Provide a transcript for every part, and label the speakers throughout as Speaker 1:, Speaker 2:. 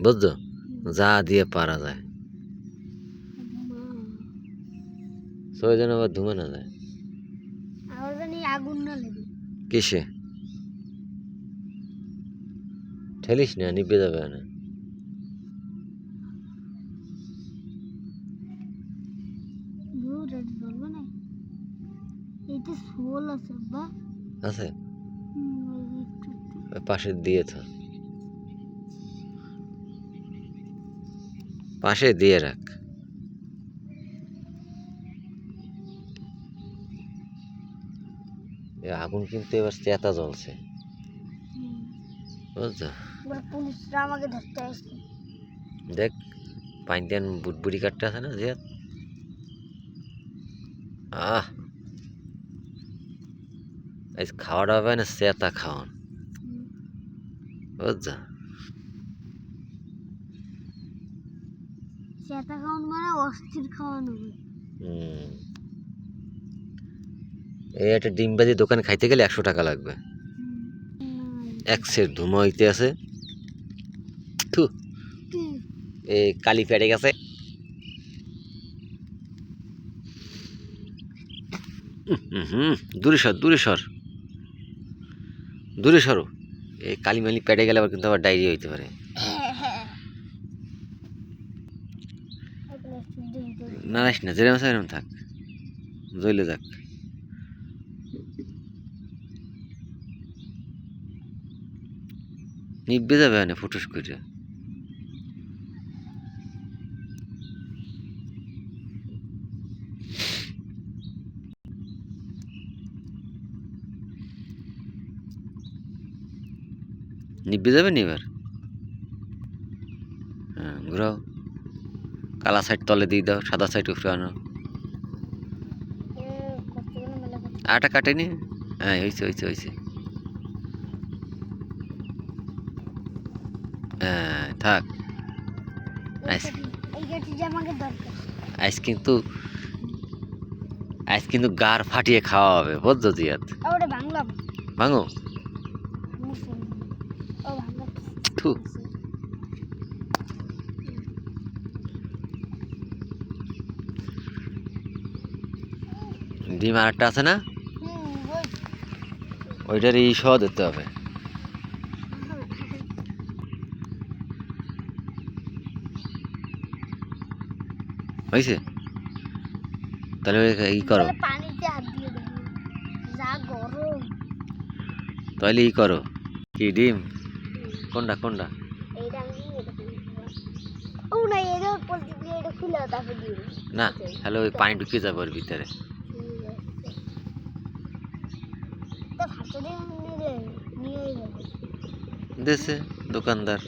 Speaker 1: বুঝছো, যা দিয়ে পারা যায়, ওই জন্য আবার ধুমে না যায়।
Speaker 2: আগুন না লেগে
Speaker 1: কিসে ঠেলিস না, নিভে যাবে না।
Speaker 2: জ্বলবে না। এইটা সোল আছে বা
Speaker 1: আছে পাশে দিয়ে থা, পাশে দিয়ে রাখ। আগুন কিন্তু এবার চেতা জ্বলছে, বুঝছো।
Speaker 2: পুলিশরা আমাকে ধরতে আসছে।
Speaker 1: দেখ পাইনটান বুটবুড়ি কাটতে আছে না জিয়াদ। আজ খাওয়াটা হবে না, চেতা খাওয়ান, বুঝছো।
Speaker 2: চেতা খাওয়ান মানে অস্থির খাওয়ানো।
Speaker 1: এই একটা ডিমবাজি দোকানে খাইতে গেলে 100 টাকা লাগবে। এক সের ধুমা হইতে আছে, থু এই কালি পেটে গেছে। দূরে সর, দূরে সর, দূরে সরো। এই কালি মালি পেটে গেলে আবার কিন্তু আবার ডায়রিয়া হইতে পারে। নারাইস না, যেরকম আছে এরকম থাক, জ্বলে যাক। নিভবে যাবে না ফুটুস করে। নিভবে যাবে নি এবার। হ্যাঁ ঘুরাও, কালা সাইড তলে দিয়ে দাও, সাদা সাইড উপরে আনো। আটা কাটেনি। হ্যাঁ হয়েছে হয়েছে হয়েছে। হ্যাঁ থাক। আজ কিন্তু গার ফাটিয়ে খাওয়া হবে, বুঝছো জিয়াদ। ভাঙো। থু। ডিম আর একটা আছে না, ওইটার এই সহ দিতে হবে। হয়েছে, তাহলে ই করো, তাহলে ই করো। কি ডিম কোনটা কোনটা? না হ্যালো, ওই পানি ঢুকে যাবে ওর ভিতরে। দেশে দোকানদার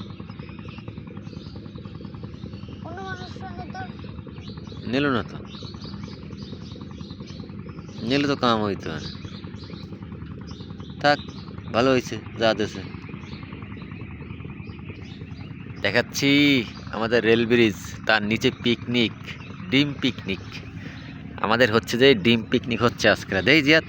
Speaker 1: নিল না তো, নিলে তো কাম হইতো না। থাক, ভালো হয়েছে যা দেশে। দেখাচ্ছি আমাদের রেল ব্রিজ, তার নিচে পিকনিক, ডিম পিকনিক। আমাদের হচ্ছে যে ডিম পিকনিক হচ্ছে আজকে, দেই জিয়াদ।